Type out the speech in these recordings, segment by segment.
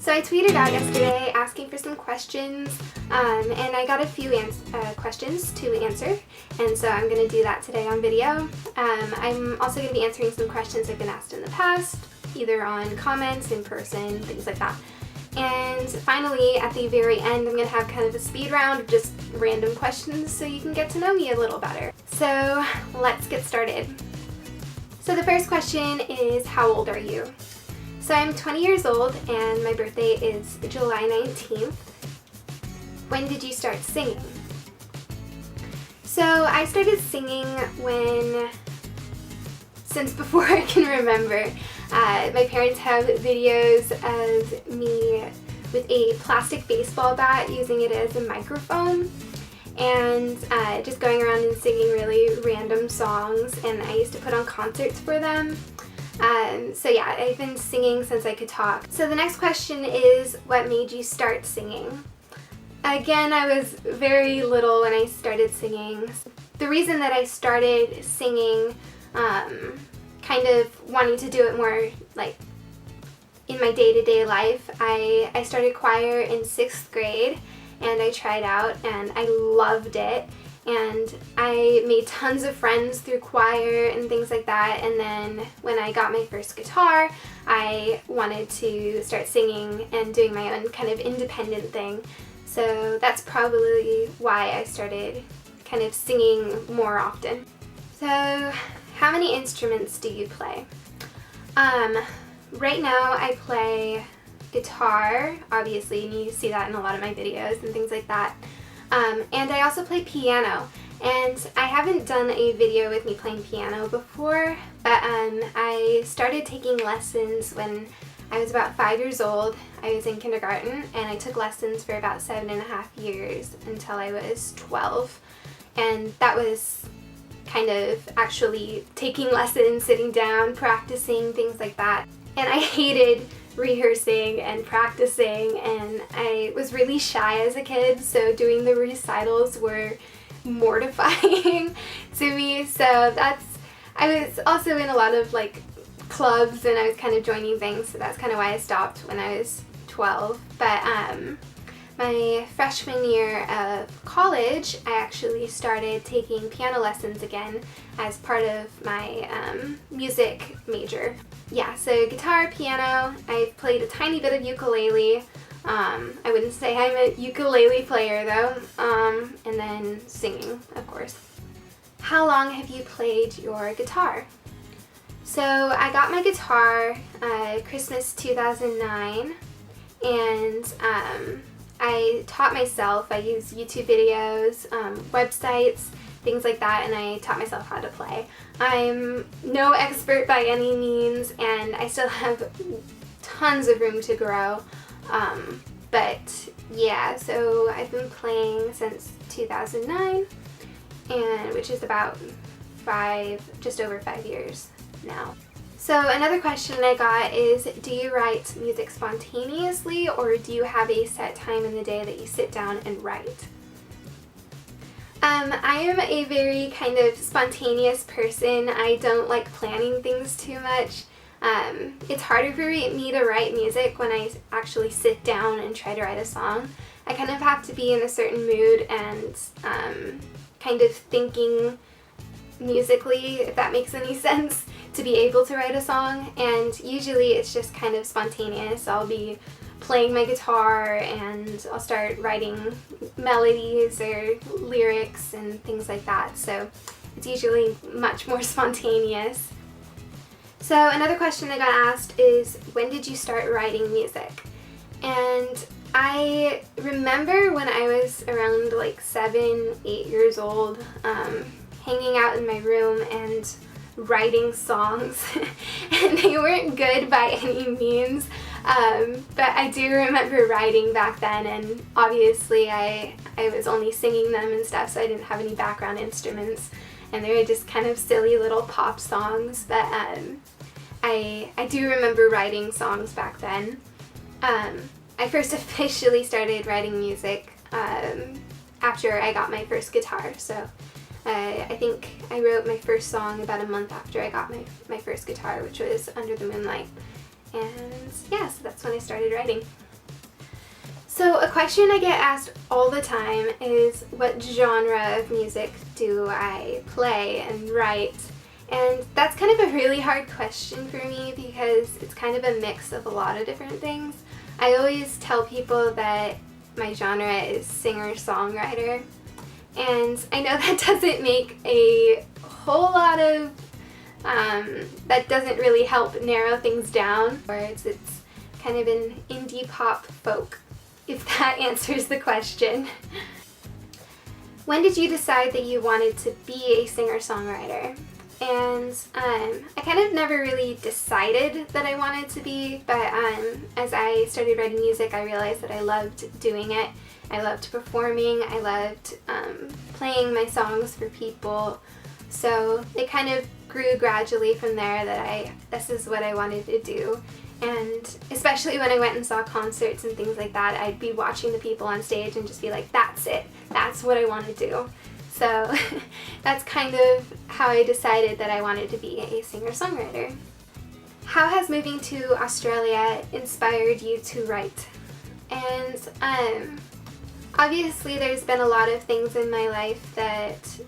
So I tweeted out yesterday asking for some questions, and I got a few questions to answer, and so I'm going to do that today on video. I'm also going to be answering some questions I've been asked in the past, either on comments, in person, things like that. And finally, at the very end, I'm going to have kind of a speed round of just random questions so you can get to know me a little better. So let's get started. So the first question is, how old are you? So I'm 20 years old and my birthday is July 19th. When did you start singing? So I started singing since before I can remember. My parents have videos of me with a plastic baseball bat using it as a microphone and just going around and singing really random songs, and I used to put on concerts for them. So yeah, I've been singing since I could talk. So the next question is, what made you start singing? Again, I was very little when I started singing. The reason that I started singing, kind of wanting to do it more like in my day-to-day life, I started choir in 6th grade and I tried out and I loved it. And I made tons of friends through choir and things like that, and then when I got my first guitar, I wanted to start singing and doing my own kind of independent thing. So that's probably why I started kind of singing more often. So how many instruments do you play? Right now I play guitar, obviously, and you see that in a lot of my videos and things like that. And I also play piano, and I haven't done a video with me playing piano before, but I started taking lessons when I was about 5 years old. I was in kindergarten, and I took lessons for about 7.5 years until I was 12, and that was kind of actually taking lessons, sitting down, practicing, things like that. And I hated rehearsing and practicing, and I was really shy as a kid, so doing the recitals were mortifying to me. So I was also in a lot of like clubs, and I was kind of joining things, so that's kind of why I stopped when I was 12. But my freshman year of college, I actually started taking piano lessons again as part of my music major. Yeah, so guitar, piano, I've played a tiny bit of ukulele. I wouldn't say I'm a ukulele player though, and then singing, of course. How long have you played your guitar? So I got my guitar Christmas 2009, and I taught myself. I used YouTube videos, websites, things like that, and I taught myself how to play. I'm no expert by any means, and I still have tons of room to grow, but yeah, so I've been playing since 2009, and which is about just over 5 years now. So another question I got is, do you write music spontaneously, or do you have a set time in the day that you sit down and write? I am a very kind of spontaneous person. I don't like planning things too much. It's harder for me to write music when I actually sit down and try to write a song. I kind of have to be in a certain mood and kind of thinking musically, if that makes any sense, to be able to write a song, and usually it's just kind of spontaneous. I'll be playing my guitar and I'll start writing melodies or lyrics and things like that, so it's usually much more spontaneous. So another question I got asked is, when did you start writing music? And I remember when I was around like 7, 8 years old, hanging out in my room and writing songs, and they weren't good by any means, but I do remember writing back then, and obviously I was only singing them and stuff, so I didn't have any background instruments, and they were just kind of silly little pop songs, but I do remember writing songs back then. I first officially started writing music after I got my first guitar, so I think I wrote my first song about a month after I got my first guitar, which was Under the Moonlight. And yeah, so that's when I started writing. So a question I get asked all the time is, what genre of music do I play and write? And that's kind of a really hard question for me because it's kind of a mix of a lot of different things. I always tell people that my genre is singer-songwriter, and I know that doesn't make a whole lot of, that doesn't really help narrow things down. It's kind of an indie pop folk, if that answers the question. When did you decide that you wanted to be a singer-songwriter? And I kind of never really decided that I wanted to be, but as I started writing music, I realized that I loved doing it. I loved performing. I loved playing my songs for people. So it kind of grew gradually from there that this is what I wanted to do. And especially when I went and saw concerts and things like that, I'd be watching the people on stage and just be like, that's it. That's what I want to do. So that's kind of how I decided that I wanted to be a singer-songwriter. How has moving to Australia inspired you to write? And obviously there's been a lot of things in my life that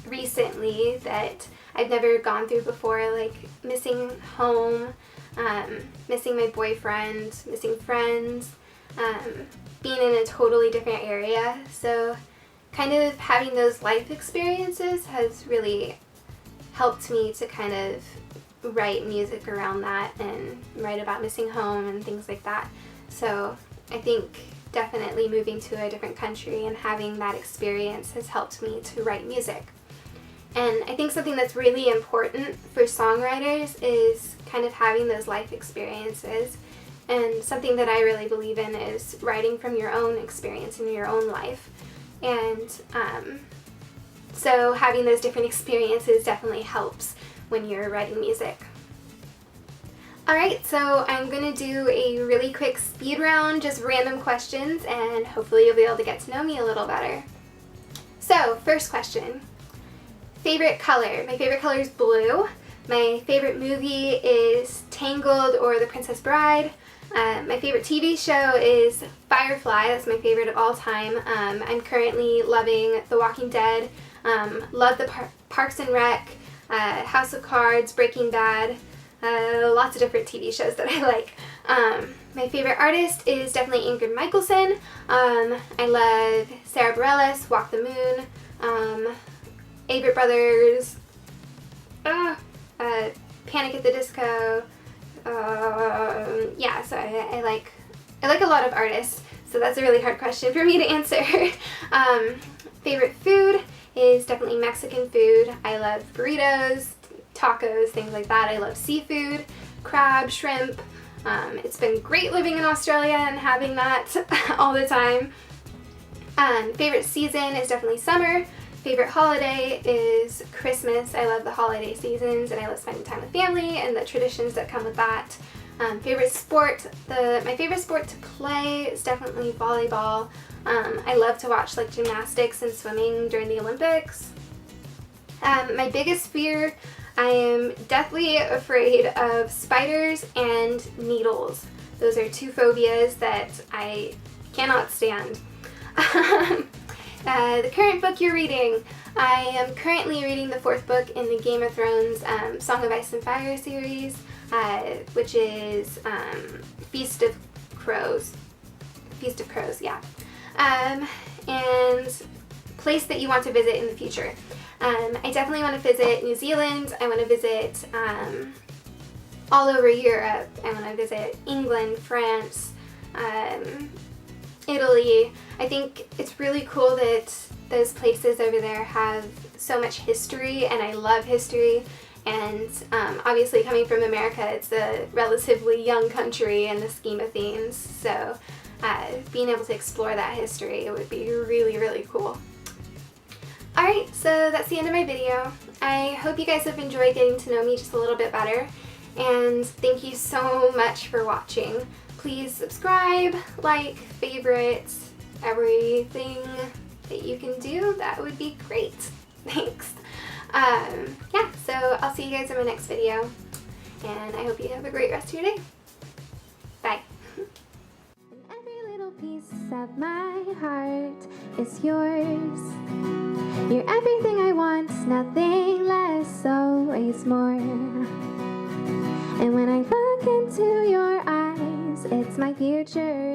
recently that I've never gone through before, like missing home, missing my boyfriend, missing friends, being in a totally different area. So kind of having those life experiences has really helped me to kind of write music around that and write about missing home and things like that. So I think definitely moving to a different country and having that experience has helped me to write music. And I think something that's really important for songwriters is kind of having those life experiences. And something that I really believe in is writing from your own experience in your own life. And so having those different experiences definitely helps when you're writing music. Alright, so I'm going to do a really quick speed round, just random questions, and hopefully you'll be able to get to know me a little better. So, first question. Favorite color? My favorite color is blue. My favorite movie is Tangled or The Princess Bride. My favorite TV show is Firefly. That's my favorite of all time. I'm currently loving The Walking Dead. Love the Parks and Rec, House of Cards, Breaking Bad. Lots of different TV shows that I like. My favorite artist is definitely Ingrid Michaelson. I love Sarah Bareilles, Walk the Moon, Avett Brothers, Panic at the Disco. Yeah, so I like a lot of artists, so that's a really hard question for me to answer. Favorite food is definitely Mexican food. I love burritos, tacos, things like that. I love seafood, crab, shrimp. It's been great living in Australia and having that all the time. Favorite season is definitely summer. Favorite holiday is Christmas. I love the holiday seasons and I love spending time with family and the traditions that come with that. Favorite sport, my favorite sport to play is definitely volleyball. I love to watch like gymnastics and swimming during the Olympics. My biggest fear, I am deathly afraid of spiders and needles. Those are two phobias that I cannot stand. The current book you're reading. I am currently reading the 4th book in the Game of Thrones Song of Ice and Fire series, which is Feast of Crows. Feast of Crows, yeah. And place that you want to visit in the future. I definitely want to visit New Zealand. I want to visit all over Europe. I want to visit England, France, Italy. I think it's really cool that those places over there have so much history, and I love history. And obviously coming from America, it's a relatively young country in the scheme of things, so being able to explore that history would be really, really cool. Alright, so that's the end of my video. I hope you guys have enjoyed getting to know me just a little bit better, and thank you so much for watching. Please subscribe, like, favorite, everything that you can do. That would be great. Thanks. Yeah, so I'll see you guys in my next video, and I hope you have a great rest of your day. Bye. And every little piece is yours. You're everything I want, nothing less, always more. And when I look into your eyes, it's my future